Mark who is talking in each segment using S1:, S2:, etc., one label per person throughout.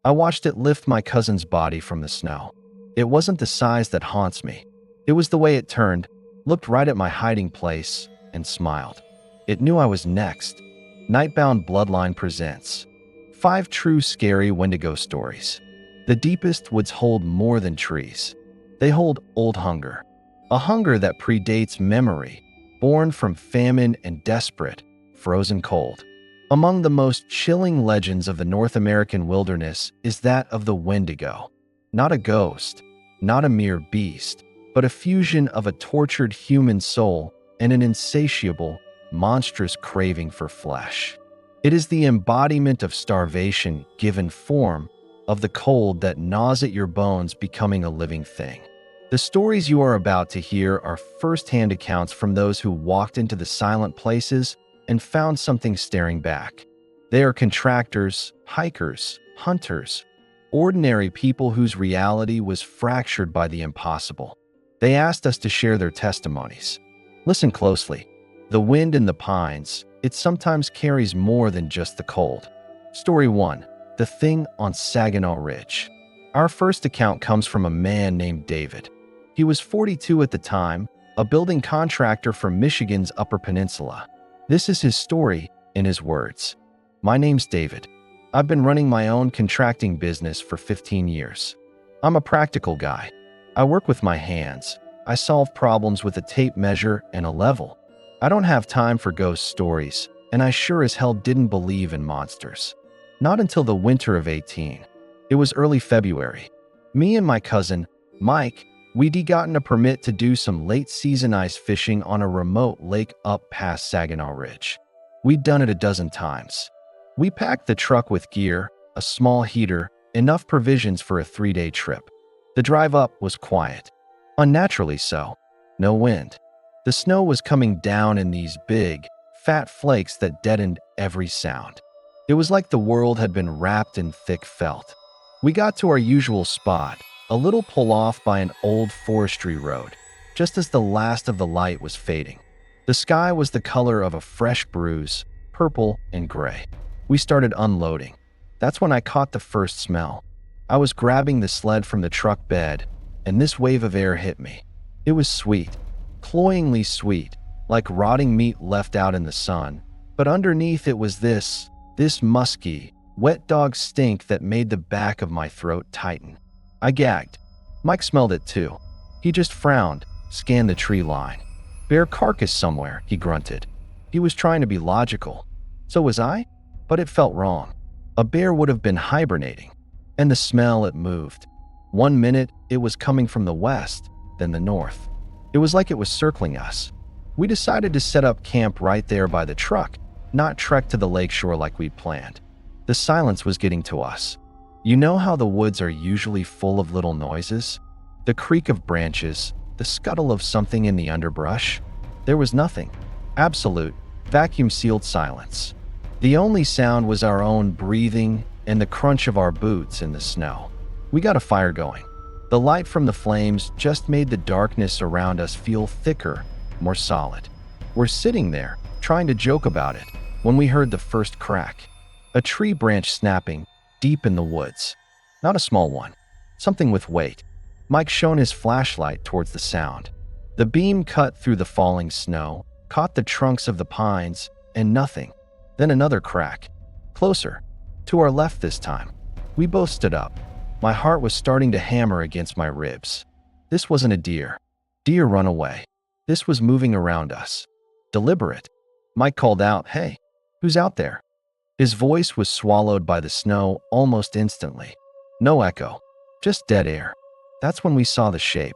S1: I watched it lift my cousin's body from the snow. It wasn't the size that haunts me. It was the way it turned, looked right at my hiding place, and smiled. It knew I was next. Nightbound Bloodline presents 5 true scary Wendigo stories. The deepest woods hold more than trees. They hold old hunger, a hunger that predates memory, born from famine and desperate, frozen cold. Among the most chilling legends of the North American wilderness is that of the Wendigo. Not a ghost, not a mere beast, but a fusion of a tortured human soul and an insatiable, monstrous craving for flesh. It is the embodiment of starvation given form, of the cold that gnaws at your bones becoming a living thing. The stories you are about to hear are first-hand accounts from those who walked into the silent places and found something staring back. They are contractors, hikers, hunters, ordinary people whose reality was fractured by the impossible. They asked us to share their testimonies. Listen closely. The wind in the pines, it sometimes carries more than just the cold. Story 1. The Thing on Saginaw Ridge. Our first account comes from a man named David. He was 42 at the time, a building contractor from Michigan's Upper Peninsula. This is his story, in his words. My name's David. I've been running my own contracting business for 15 years. I'm a practical guy. I work with my hands. I solve problems with a tape measure and a level. I don't have time for ghost stories, and I sure as hell didn't believe in monsters. Not until the winter of 18. It was early February. Me and my cousin, Mike, we'd gotten a permit to do some late-season ice fishing on a remote lake up past Saginaw Ridge. We'd done it a dozen times. We packed the truck with gear, a small heater, enough provisions for a 3-day trip. The drive up was quiet. Unnaturally so. No wind. The snow was coming down in these big, fat flakes that deadened every sound. It was like the world had been wrapped in thick felt. We got to our usual spot, a little pull-off by an old forestry road, just as the last of the light was fading. The sky was the color of a fresh bruise, purple and gray. We started unloading. That's when I caught the first smell. I was grabbing the sled from the truck bed, and this wave of air hit me. It was sweet, cloyingly sweet, like rotting meat left out in the sun, but underneath it was this musky, wet dog stink that made the back of my throat tighten. I gagged. Mike smelled it too. He just frowned, scanned the tree line. Bear carcass somewhere, he grunted. He was trying to be logical. So was I, but it felt wrong. A bear would have been hibernating. And the smell, it moved. 1 minute, it was coming from the west, then the north. It was like it was circling us. We decided to set up camp right there by the truck, not trek to the lakeshore like we'd planned. The silence was getting to us. You know how the woods are usually full of little noises? The creak of branches, the scuttle of something in the underbrush? There was nothing. Absolute, vacuum-sealed silence. The only sound was our own breathing and the crunch of our boots in the snow. We got a fire going. The light from the flames just made the darkness around us feel thicker, more solid. We're sitting there, trying to joke about it, when we heard the first crack. A tree branch snapping, deep in the woods. Not a small one. Something with weight. Mike shone his flashlight towards the sound. The beam cut through the falling snow, caught the trunks of the pines, and nothing. Then another crack. Closer. To our left this time. We both stood up. My heart was starting to hammer against my ribs. This wasn't a deer. Deer run away. This was moving around us. Deliberate. Mike called out, "Hey, who's out there?" His voice was swallowed by the snow almost instantly. No echo. Just dead air. That's when we saw the shape.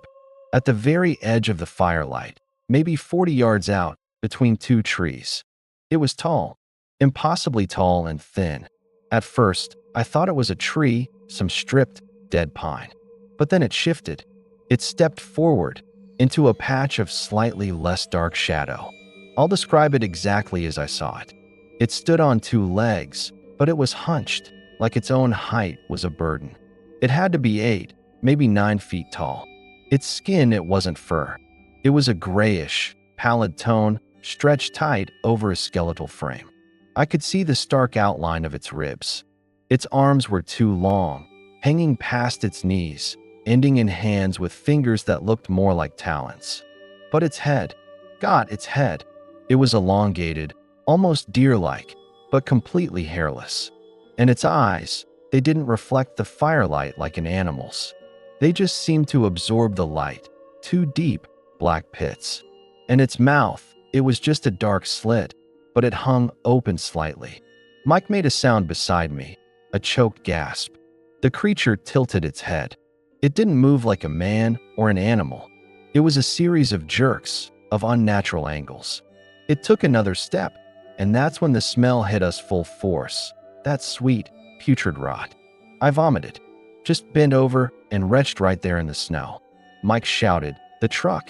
S1: At the very edge of the firelight, maybe 40 yards out, between 2 trees. It was tall. Impossibly tall and thin. At first, I thought it was a tree, some stripped, dead pine. But then it shifted. It stepped forward, into a patch of slightly less dark shadow. I'll describe it exactly as I saw it. It stood on 2 legs, but it was hunched, like its own height was a burden. It had to be 8, maybe 9 feet tall. Its skin, it wasn't fur. It was a grayish, pallid tone, stretched tight over a skeletal frame. I could see the stark outline of its ribs. Its arms were too long, hanging past its knees, ending in hands with fingers that looked more like talons. But its head, God, its head, it was elongated, almost deer-like, but completely hairless. And its eyes, they didn't reflect the firelight like an animal's. They just seemed to absorb the light, two deep, black pits. And its mouth, it was just a dark slit, but it hung open slightly. Mike made a sound beside me, a choked gasp. The creature tilted its head. It didn't move like a man or an animal. It was a series of jerks, of unnatural angles. It took another step, and that's when the smell hit us full force. That sweet, putrid rot. I vomited, just bent over and retched right there in the snow. Mike shouted, "The truck!"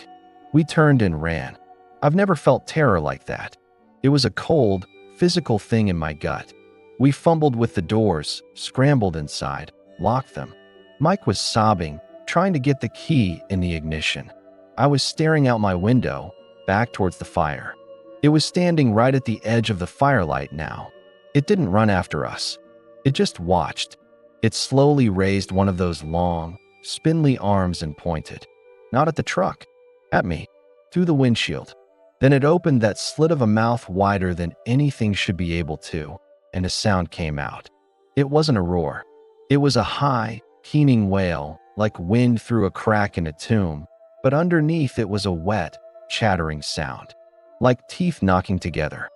S1: We turned and ran. I've never felt terror like that. It was a cold, physical thing in my gut. We fumbled with the doors, scrambled inside, locked them. Mike was sobbing, trying to get the key in the ignition. I was staring out my window, back towards the fire. It was standing right at the edge of the firelight now. It didn't run after us. It just watched. It slowly raised one of those long, spindly arms and pointed. Not at the truck, at me, through the windshield. Then it opened that slit of a mouth wider than anything should be able to, and a sound came out. It wasn't a roar. It was a high, keening wail, like wind through a crack in a tomb, but underneath it was a wet, chattering sound, like teeth knocking together.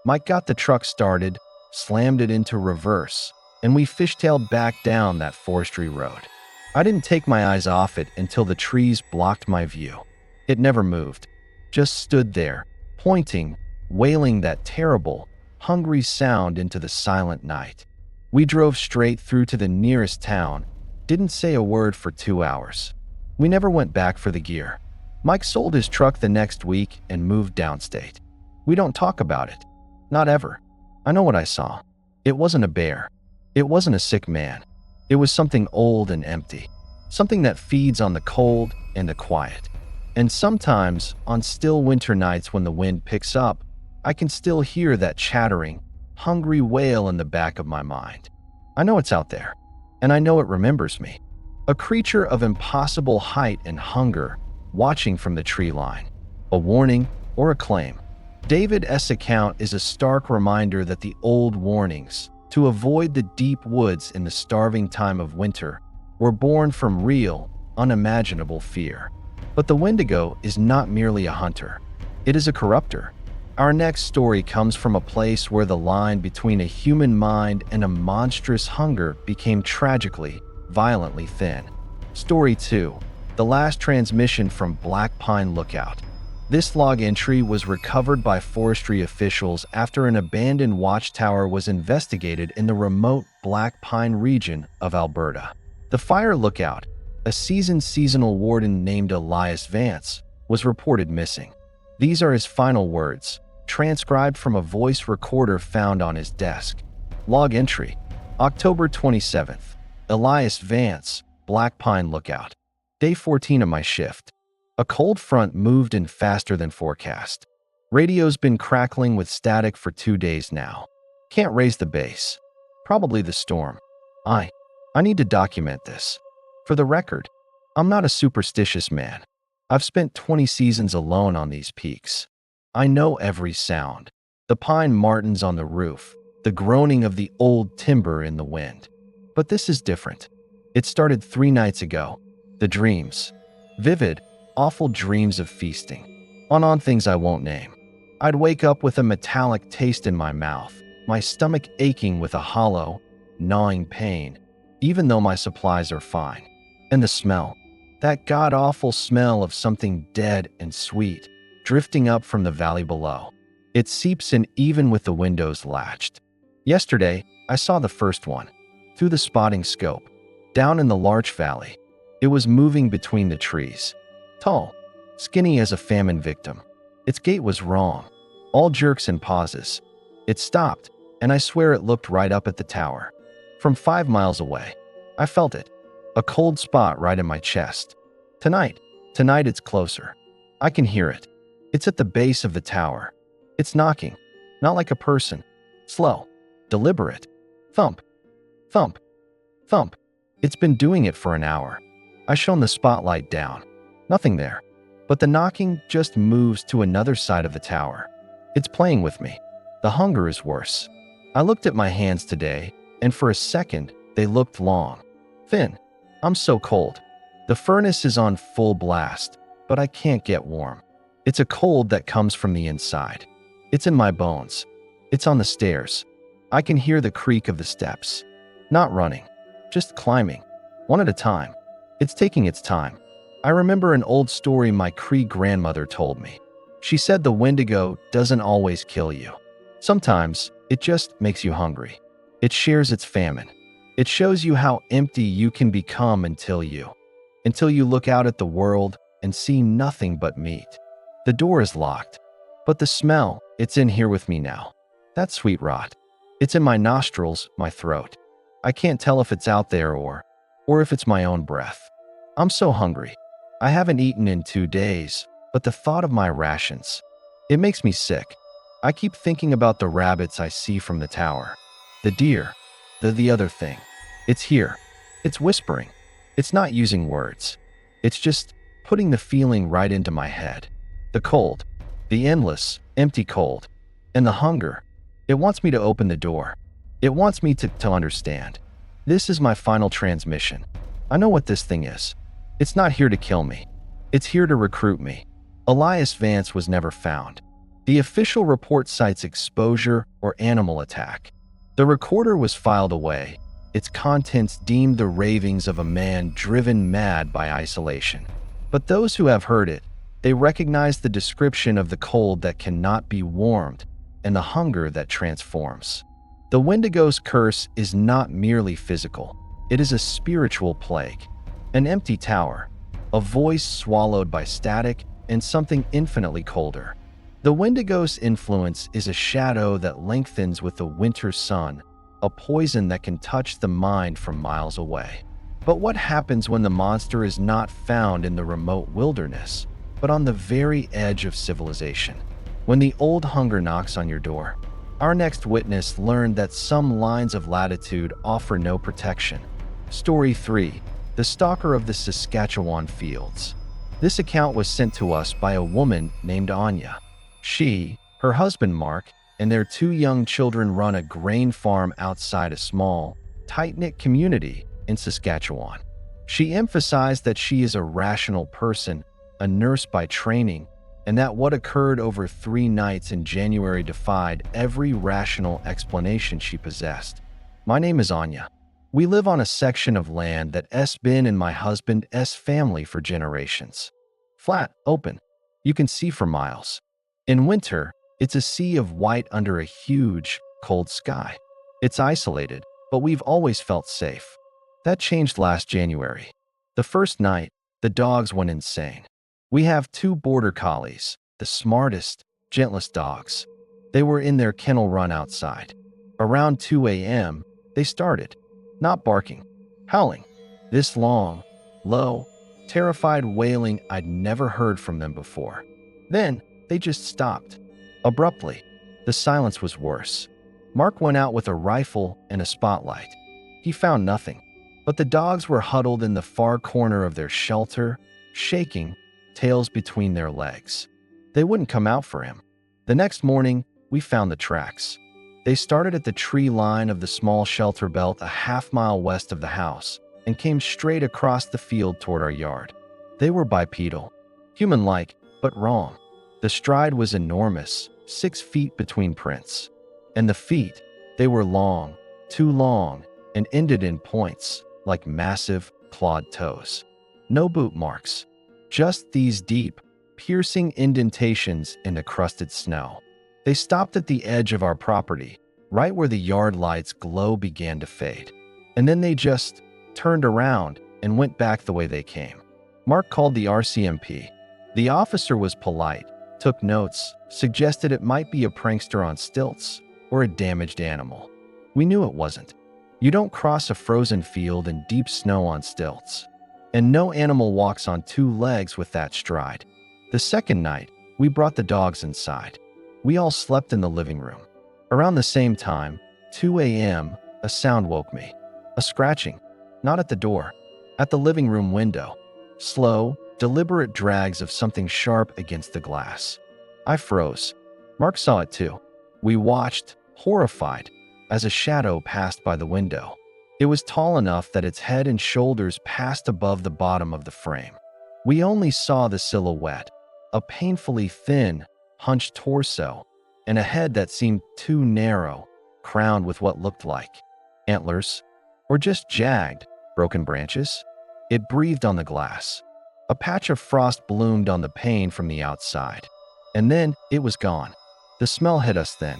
S1: Mike got the truck started, slammed it into reverse, and we fishtailed back down that forestry road. I didn't take my eyes off it until the trees blocked my view. It never moved, just stood there, pointing, wailing that terrible, hungry sound into the silent night. We drove straight through to the nearest town, didn't say a word for 2 hours. We never went back for the gear. Mike sold his truck the next week and moved downstate. We don't talk about it. Not ever. I know what I saw. It wasn't a bear. It wasn't a sick man. It was something old and empty. Something that feeds on the cold and the quiet. And sometimes, on still winter nights when the wind picks up, I can still hear that chattering, hungry wail in the back of my mind. I know it's out there, and I know it remembers me. A creature of impossible height and hunger, watching from the tree line. A warning or a claim. David S. account is a stark reminder that the old warnings, to avoid the deep woods in the starving time of winter, were born from real, unimaginable fear. But the Wendigo is not merely a hunter. It is a corrupter. Our next story comes from a place where the line between a human mind and a monstrous hunger became tragically, violently thin. Story 2. The last transmission from Black Pine Lookout. This log entry was recovered by forestry officials after an abandoned watchtower was investigated in the remote Black Pine region of Alberta. The fire lookout, a seasoned seasonal warden named Elias Vance, was reported missing. These are his final words, transcribed from a voice recorder found on his desk. Log entry, October 27th. Elias Vance, Black Pine Lookout. Day 14 of my shift. A cold front moved in faster than forecast. Radio's been crackling with static for 2 days now. Can't raise the bass. Probably the storm. I need to document this. For the record, I'm not a superstitious man. I've spent 20 seasons alone on these peaks. I know every sound. The pine martins on the roof, the groaning of the old timber in the wind. But this is different. It started 3 nights ago. The dreams. Vivid, awful dreams of feasting. On things I won't name. I'd wake up with a metallic taste in my mouth, my stomach aching with a hollow, gnawing pain, even though my supplies are fine. And the smell. That god-awful smell of something dead and sweet, drifting up from the valley below. It seeps in even with the windows latched. Yesterday, I saw the first one, through the spotting scope, down in the larch valley. It was moving between the trees. Tall, skinny as a famine victim. Its gait was wrong, all jerks and pauses. It stopped, and I swear it looked right up at the tower. From 5 miles away, I felt it, a cold spot right in my chest. Tonight it's closer. I can hear it. It's at the base of the tower. It's knocking, not like a person. Slow, deliberate. Thump, Thump, thump. It's been doing it for an hour. I shone the spotlight down. Nothing there. But the knocking just moves to another side of the tower. It's playing with me. The hunger is worse. I looked at my hands today, and for a second, they looked long, thin. I'm so cold. The furnace is on full blast, but I can't get warm. It's a cold that comes from the inside. It's in my bones. It's on the stairs. I can hear the creak of the steps. Not running, just climbing, one at a time. It's taking its time. I remember an old story my Cree grandmother told me. She said the Wendigo doesn't always kill you. Sometimes it just makes you hungry. It shares its famine. It shows you how empty you can become until you look out at the world and see nothing but meat. The door is locked, but the smell, it's in here with me now. That sweet rot. It's in my nostrils, my throat. I can't tell if it's out there or if it's my own breath. I'm so hungry. I haven't eaten in 2 days, but the thought of my rations, it makes me sick. I keep thinking about the rabbits I see from the tower. The deer, the other thing. It's here. It's whispering. It's not using words. It's just putting the feeling right into my head. The cold, the endless, empty cold, and the hunger. It wants me to open the door. It wants me to understand. This is my final transmission. I know what this thing is. It's not here to kill me. It's here to recruit me. Elias Vance was never found. The official report cites exposure or animal attack. The recorder was filed away. Its contents deemed the ravings of a man driven mad by isolation. But those who have heard it, they recognize the description of the cold that cannot be warmed and the hunger that transforms. The Wendigo's curse is not merely physical. It is a spiritual plague. An empty tower, a voice swallowed by static, and something infinitely colder. The Wendigo's influence is a shadow that lengthens with the winter sun, a poison that can touch the mind from miles away. But what happens when the monster is not found in the remote wilderness, but on the very edge of civilization? When the old hunger knocks on your door? Our next witness learned that some lines of latitude offer no protection. Story 3. The Stalker of the Saskatchewan Fields. This account was sent to us by a woman named Anya. She, her husband Mark, and their 2 young children run a grain farm outside a small, tight-knit community in Saskatchewan. She emphasized that she is a rational person, a nurse by training, and that what occurred over 3 nights in January defied every rational explanation she possessed. My name is Anya. We live on a section of land that has been in my husband's family for generations. Flat, open. You can see for miles. In winter, it's a sea of white under a huge, cold sky. It's isolated, but we've always felt safe. That changed last January. The first night, the dogs went insane. We have 2 border collies, the smartest, gentlest dogs. They were in their kennel run outside. Around 2 a.m., they started. Not barking, howling. This long, low, terrified wailing I'd never heard from them before. Then, they just stopped. Abruptly. The silence was worse. Mark went out with a rifle and a spotlight. He found nothing. But the dogs were huddled in the far corner of their shelter, shaking, tails between their legs. They wouldn't come out for him. The next morning, we found the tracks. They started at the tree line of the small shelter belt a half-mile west of the house and came straight across the field toward our yard. They were bipedal, human-like, but wrong. The stride was enormous, 6 feet between prints. And the feet, they were long, too long, and ended in points, like massive, clawed toes. No boot marks, just these deep, piercing indentations in the crusted snow. They stopped at the edge of our property, right where the yard light's glow began to fade. And then they just turned around and went back the way they came. Mark called the RCMP. The officer was polite, took notes, suggested it might be a prankster on stilts or a damaged animal. We knew it wasn't. You don't cross a frozen field in deep snow on stilts. And no animal walks on 2 legs with that stride. The second night, we brought the dogs inside. We all slept in the living room. Around the same time, 2 a.m., a sound woke me. A scratching, not at the door, at the living room window. Slow, deliberate drags of something sharp against the glass. I froze. Mark saw it too. We watched, horrified, as a shadow passed by the window. It was tall enough that its head and shoulders passed above the bottom of the frame. We only saw the silhouette, a painfully thin, hunched torso, and a head that seemed too narrow, crowned with what looked like antlers, or just jagged, broken branches. It breathed on the glass. A patch of frost bloomed on the pane from the outside. And then it was gone. The smell hit us then.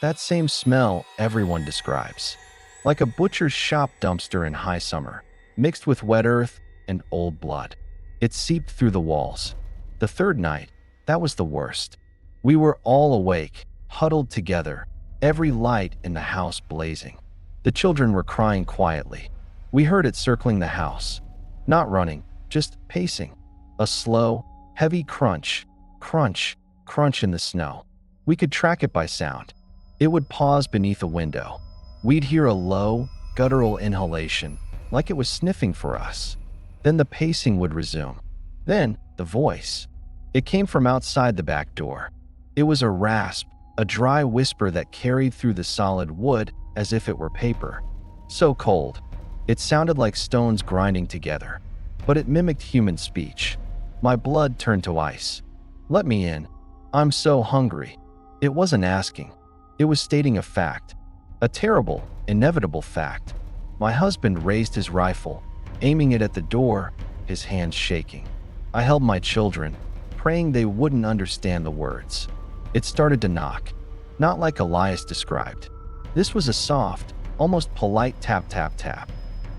S1: That same smell everyone describes. Like a butcher's shop dumpster in high summer, mixed with wet earth and old blood. It seeped through the walls. The third night, that was the worst. We were all awake, huddled together, every light in the house blazing. The children were crying quietly. We heard it circling the house. Not running, just pacing. A slow, heavy crunch, crunch, crunch in the snow. We could track it by sound. It would pause beneath a window. We'd hear a low, guttural inhalation, like it was sniffing for us. Then the pacing would resume. Then the voice. It came from outside the back door. It was a rasp, a dry whisper that carried through the solid wood as if it were paper. So cold. It sounded like stones grinding together, but it mimicked human speech. My blood turned to ice. "Let me in. I'm so hungry." It wasn't asking. It was stating a fact. A terrible, inevitable fact. My husband raised his rifle, aiming it at the door, his hands shaking. I held my children, praying they wouldn't understand the words. It started to knock, not like Elias described. This was a soft, almost polite tap, tap, tap,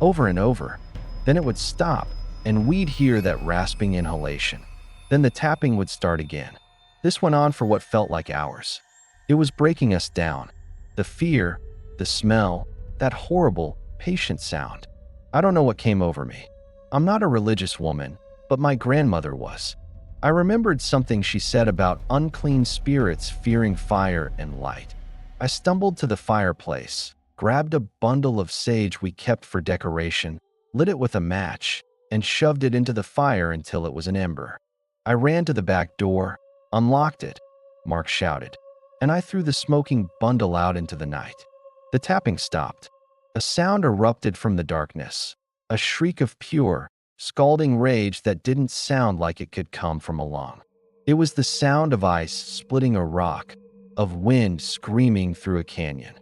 S1: over and over. Then it would stop, and we'd hear that rasping inhalation. Then the tapping would start again. This went on for what felt like hours. It was breaking us down. The fear, the smell, that horrible, patient sound. I don't know what came over me. I'm not a religious woman, but my grandmother was. I remembered something she said about unclean spirits fearing fire and light. I stumbled to the fireplace, grabbed a bundle of sage we kept for decoration, lit it with a match, and shoved it into the fire until it was an ember. I ran to the back door, unlocked it, Mark shouted, and I threw the smoking bundle out into the night. The tapping stopped. A sound erupted from the darkness, a shriek of pure, scalding rage that didn't sound like it could come from along. It was the sound of ice splitting a rock, of wind screaming through a canyon.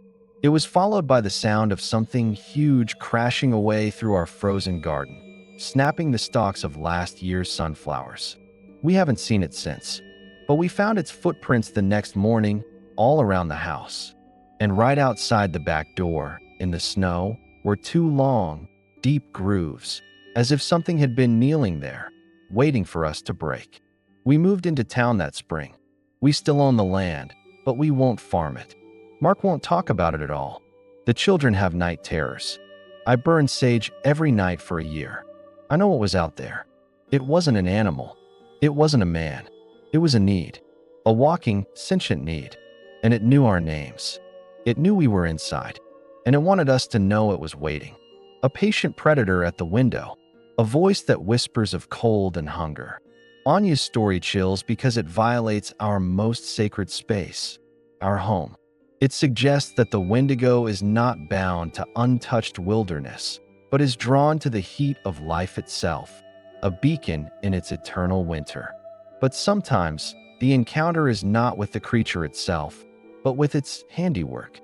S1: It was followed by the sound of something huge crashing away through our frozen garden, snapping the stalks of last year's sunflowers. We haven't seen it since, but we found its footprints the next morning all around the house. And right outside the back door, in the snow, were two long, deep grooves, as if something had been kneeling there, waiting for us to break. We moved into town that spring. We still own the land, but we won't farm it. Mark won't talk about it at all. The children have night terrors. I burned sage every night for a year. I know what was out there. It wasn't an animal. It wasn't a man. It was a need. A walking, sentient need. And it knew our names. It knew we were inside. And it wanted us to know it was waiting. A patient predator at the window. A voice that whispers of cold and hunger. Anya's story chills because it violates our most sacred space, our home. It suggests that the Wendigo is not bound to untouched wilderness, but is drawn to the heat of life itself, a beacon in its eternal winter. But sometimes, the encounter is not with the creature itself, but with its handiwork.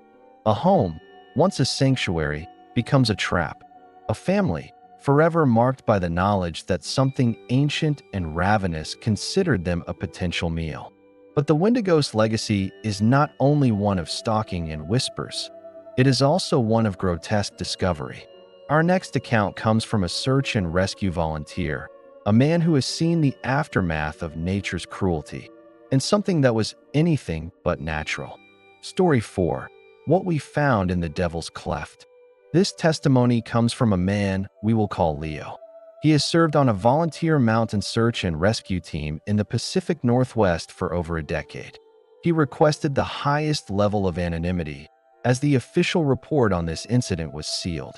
S1: A home, once a sanctuary, becomes a trap. A family, forever marked by the knowledge that something ancient and ravenous considered them a potential meal. But the Wendigo's legacy is not only one of stalking and whispers, it is also one of grotesque discovery. Our next account comes from a search and rescue volunteer, a man who has seen the aftermath of nature's cruelty, and something that was anything but natural. Story 4. What we found in the Devil's Cleft. This testimony comes from a man we will call Leo. He has served on a volunteer mountain search and rescue team in the Pacific Northwest for over a decade. He requested the highest level of anonymity, as the official report on this incident was sealed.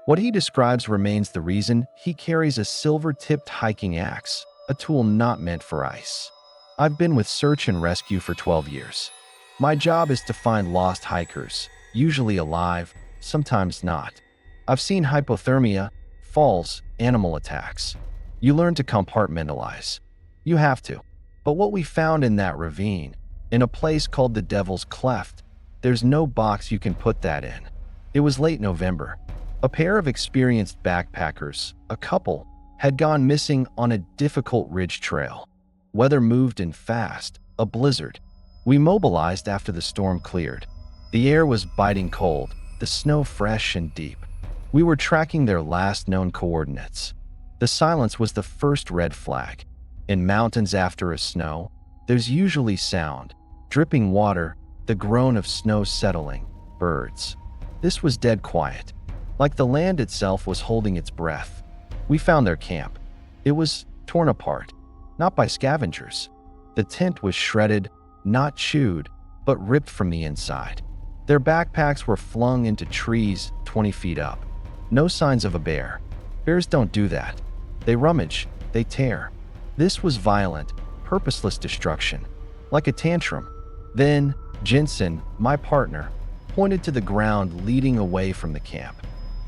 S1: What he describes remains the reason he carries a silver-tipped hiking axe, a tool not meant for ice. I've been with search and rescue for 12 years. My job is to find lost hikers, usually alive, sometimes not. I've seen hypothermia, falls, animal attacks. You learn to compartmentalize. You have to. But what we found in that ravine, in a place called the Devil's Cleft, there's no box you can put that in. It was late November. A pair of experienced backpackers, a couple, had gone missing on a difficult ridge trail. Weather moved in fast, a blizzard. We mobilized after the storm cleared. The air was biting cold, the snow fresh and deep. We were tracking their last known coordinates. The silence was the first red flag. In mountains after a snow, there's usually sound, dripping water, the groan of snow settling, birds. This was dead quiet, like the land itself was holding its breath. We found their camp. It was torn apart, not by scavengers. The tent was shredded, not chewed, but ripped from the inside. Their backpacks were flung into trees 20 feet up. No signs of a bear. Bears don't do that. They rummage, they tear. This was violent, purposeless destruction, like a tantrum. Then, Jensen, my partner, pointed to the ground leading away from the camp.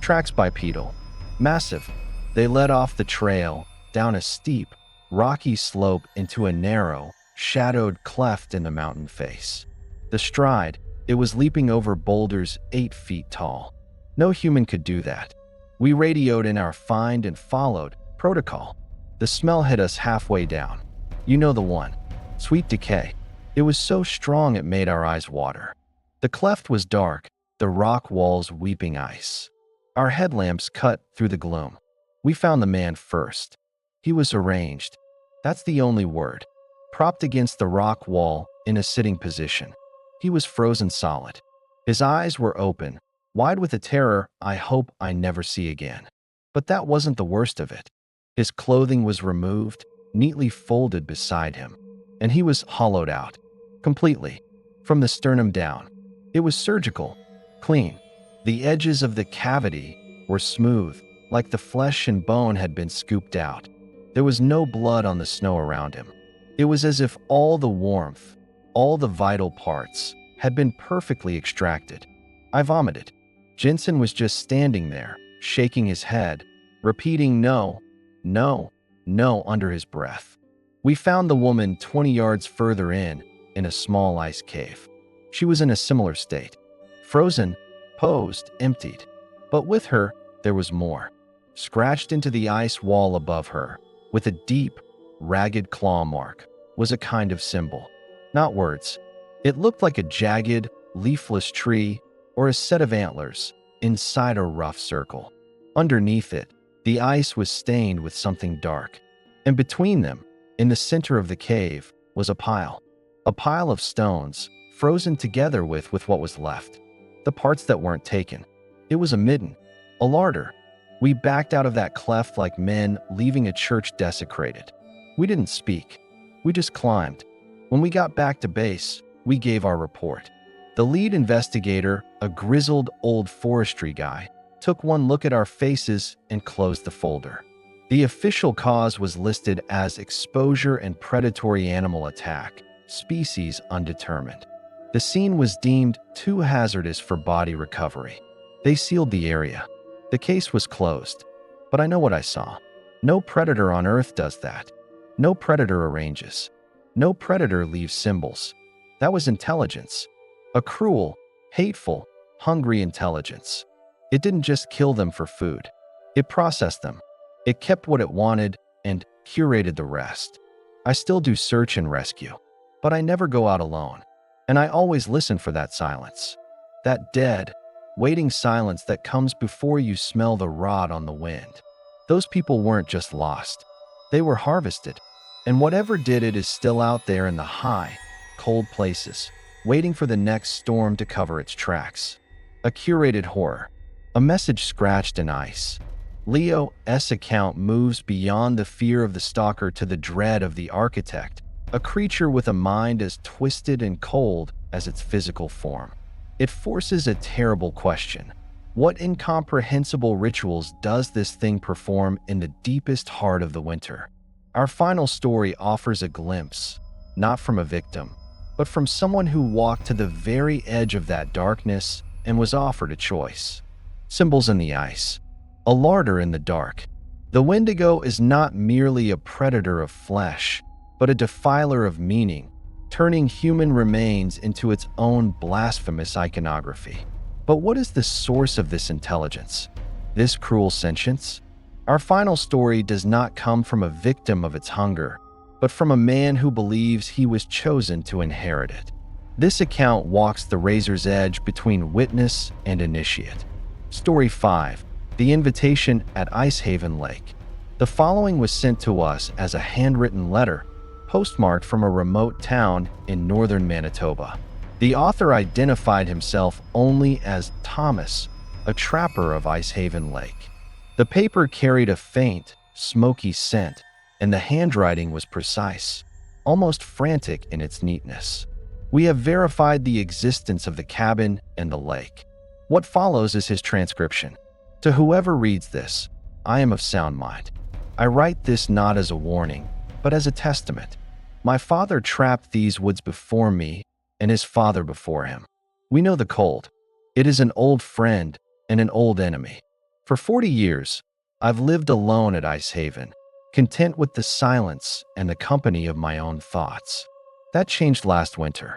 S1: Tracks bipedal, massive. They led off the trail, down a steep, rocky slope into a narrow, shadowed cleft in the mountain face. The stride, it was leaping over boulders 8 feet tall. No human could do that. We radioed in our find and followed protocol. The smell hit us halfway down. You know the one. Sweet decay. It was so strong it made our eyes water. The cleft was dark, the rock walls weeping ice. Our headlamps cut through the gloom. We found the man first. He was arranged. That's the only word. Propped against the rock wall in a sitting position. He was frozen solid. His eyes were open, wide with a terror I hope I never see again. But that wasn't the worst of it. His clothing was removed, neatly folded beside him, and he was hollowed out, completely, from the sternum down. It was surgical, clean. The edges of the cavity were smooth, like the flesh and bone had been scooped out. There was no blood on the snow around him. It was as if all the warmth, all the vital parts, had been perfectly extracted. I vomited. Jensen was just standing there, shaking his head, repeating no, no, no under his breath. We found the woman 20 yards further in a small ice cave. She was in a similar state. Frozen, posed, emptied. But with her, there was more. Scratched into the ice wall above her, with a deep, ragged claw mark, was a kind of symbol. Not words. It looked like a jagged, leafless tree or a set of antlers inside a rough circle. Underneath it, the ice was stained with something dark. And between them, in the center of the cave, was a pile of stones, frozen together with what was left. The parts that weren't taken. It was a midden, a larder. We backed out of that cleft like men leaving a church desecrated. We didn't speak. We just climbed. When we got back to base, we gave our report. The lead investigator, a grizzled old forestry guy, took one look at our faces and closed the folder. The official cause was listed as exposure and predatory animal attack, species undetermined. The scene was deemed too hazardous for body recovery. They sealed the area. The case was closed. But I know what I saw. No predator on Earth does that. No predator arranges. No predator leaves symbols. That was intelligence. A cruel, hateful, hungry intelligence. It didn't just kill them for food. It processed them. It kept what it wanted and curated the rest. I still do search and rescue, but I never go out alone. And I always listen for that silence. That dead, waiting silence that comes before you smell the rot on the wind. Those people weren't just lost. They were harvested. And whatever did it is still out there in the high, cold places, waiting for the next storm to cover its tracks. A curated horror. A message scratched in ice. Leo's account moves beyond the fear of the stalker to the dread of the architect, a creature with a mind as twisted and cold as its physical form. It forces a terrible question. What incomprehensible rituals does this thing perform in the deepest heart of the winter? Our final story offers a glimpse, not from a victim, but from someone who walked to the very edge of that darkness and was offered a choice. Symbols in the ice. A larder in the dark. The Wendigo is not merely a predator of flesh, but a defiler of meaning, turning human remains into its own blasphemous iconography. But what is the source of this intelligence? This cruel sentience? Our final story does not come from a victim of its hunger, but from a man who believes he was chosen to inherit it. This account walks the razor's edge between witness and initiate. Story 5. The Invitation at Icehaven Lake. The following was sent to us as a handwritten letter, postmarked from a remote town in northern Manitoba. The author identified himself only as Thomas, a trapper of Icehaven Lake. The paper carried a faint, smoky scent, and the handwriting was precise, almost frantic in its neatness. We have verified the existence of the cabin and the lake. What follows is his transcription. To whoever reads this, I am of sound mind. I write this not as a warning, but as a testament. My father trapped these woods before me, and his father before him. We know the cold. It is an old friend and an old enemy. For 40 years, I've lived alone at Icehaven, content with the silence and the company of my own thoughts. That changed last winter.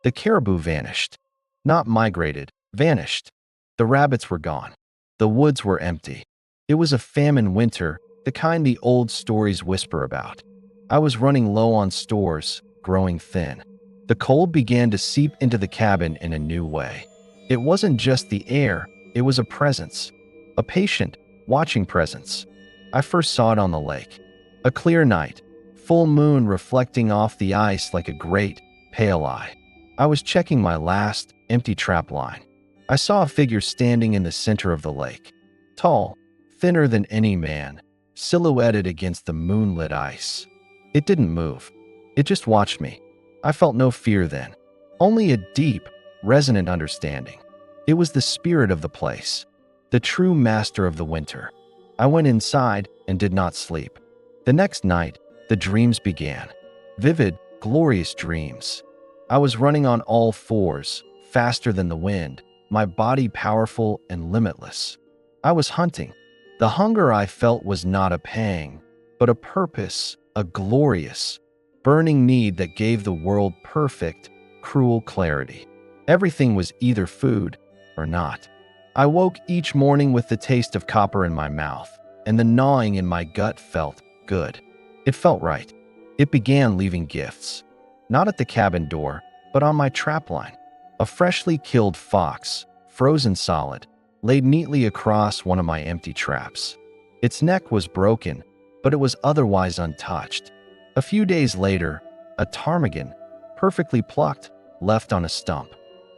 S1: The caribou vanished. Not migrated, vanished. The rabbits were gone. The woods were empty. It was a famine winter, the kind the old stories whisper about. I was running low on stores, growing thin. The cold began to seep into the cabin in a new way. It wasn't just the air, it was a presence. A patient, watching presence. I first saw it on the lake. A clear night, full moon reflecting off the ice like a great, pale eye. I was checking my last, empty trap line. I saw a figure standing in the center of the lake. Tall, thinner than any man, silhouetted against the moonlit ice. It didn't move. It just watched me. I felt no fear then, only a deep, resonant understanding. It was the spirit of the place, the true master of the winter. I went inside and did not sleep. The next night, the dreams began. Vivid, glorious dreams. I was running on all fours, faster than the wind, my body powerful and limitless. I was hunting. The hunger I felt was not a pang, but a purpose, a glorious, burning need that gave the world perfect, cruel clarity. Everything was either food or not. I woke each morning with the taste of copper in my mouth, and the gnawing in my gut felt good. It felt right. It began leaving gifts. Not at the cabin door, but on my trapline. A freshly killed fox, frozen solid, laid neatly across one of my empty traps. Its neck was broken, but it was otherwise untouched. A few days later, a ptarmigan, perfectly plucked, left on a stump.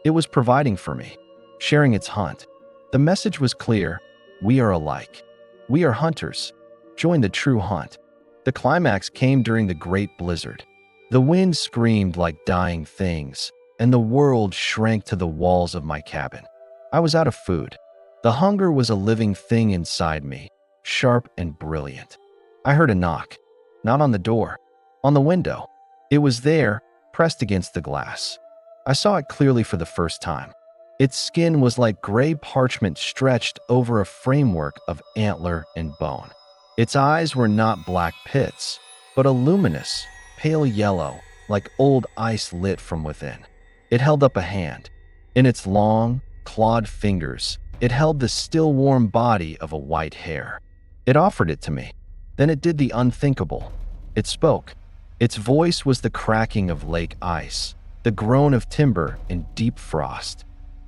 S1: It was providing for me, sharing its hunt. The message was clear: we are alike. We are hunters. Join the true hunt. The climax came during the great blizzard. The wind screamed like dying things, and the world shrank to the walls of my cabin. I was out of food. The hunger was a living thing inside me, sharp and brilliant. I heard a knock, not on the door, on the window. It was there, pressed against the glass. I saw it clearly for the first time. Its skin was like gray parchment stretched over a framework of antler and bone. Its eyes were not black pits, but a luminous, pale yellow, like old ice lit from within. It held up a hand. In its long, clawed fingers, it held the still warm body of a white hare. It offered it to me. Then it did the unthinkable. It spoke. Its voice was the cracking of lake ice, the groan of timber in deep frost.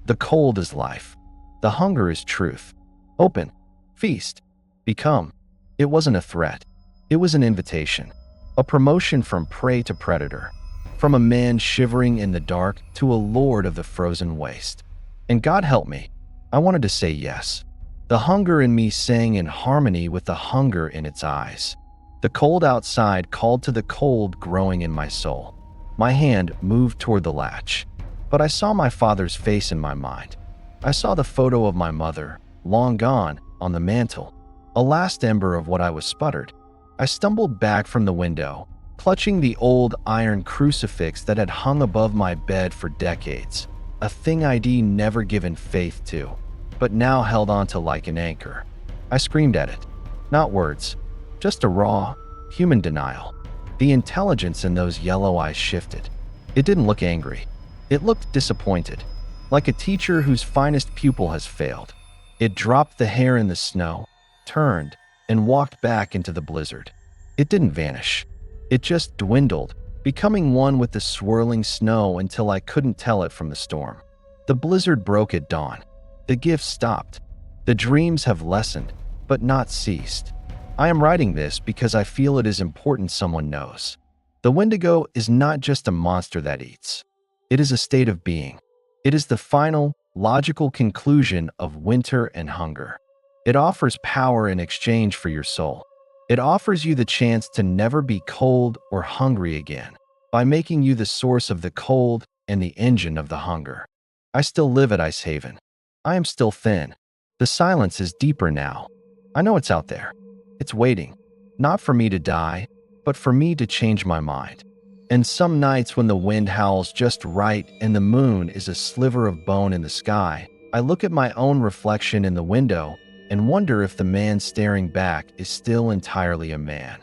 S1: The cold is life. The hunger is truth. Open. Feast. Become. It wasn't a threat. It was an invitation. A promotion from prey to predator. From a man shivering in the dark to a lord of the frozen waste. And God help me, I wanted to say yes. The hunger in me sang in harmony with the hunger in its eyes. The cold outside called to the cold growing in my soul. My hand moved toward the latch, but I saw my father's face in my mind. I saw the photo of my mother, long gone, on the mantel, a last ember of what I was sputtered. I stumbled back from the window, clutching the old iron crucifix that had hung above my bed for decades, a thing I'd never given faith to, but now held onto like an anchor. I screamed at it. Not words, just a raw, human denial. The intelligence in those yellow eyes shifted. It didn't look angry. It looked disappointed, like a teacher whose finest pupil has failed. It dropped the hair in the snow, turned, and walked back into the blizzard. It didn't vanish. It just dwindled, becoming one with the swirling snow until I couldn't tell it from the storm. The blizzard broke at dawn. The gifts stopped. The dreams have lessened, but not ceased. I am writing this because I feel it is important someone knows. The Wendigo is not just a monster that eats. It is a state of being. It is the final, logical conclusion of winter and hunger. It offers power in exchange for your soul. It offers you the chance to never be cold or hungry again by making you the source of the cold and the engine of the hunger. I still live at Ice Haven. I am still thin. The silence is deeper now. I know it's out there. It's waiting, not for me to die, but for me to change my mind. And some nights when the wind howls just right and the moon is a sliver of bone in the sky, I look at my own reflection in the window and wonder if the man staring back is still entirely a man,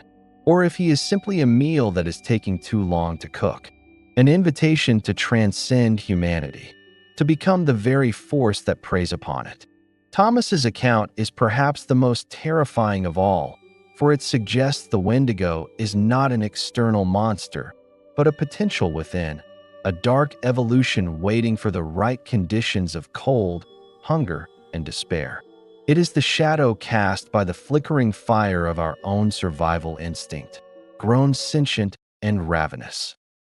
S1: or if he is simply a meal that is taking too long to cook, an invitation to transcend humanity, to become the very force that preys upon it. Thomas's account is perhaps the most terrifying of all, for it suggests the Wendigo is not an external monster, but a potential within, a dark evolution waiting for the right conditions of cold, hunger, and despair. It is the shadow cast by the flickering fire of our own survival instinct, grown sentient and ravenous.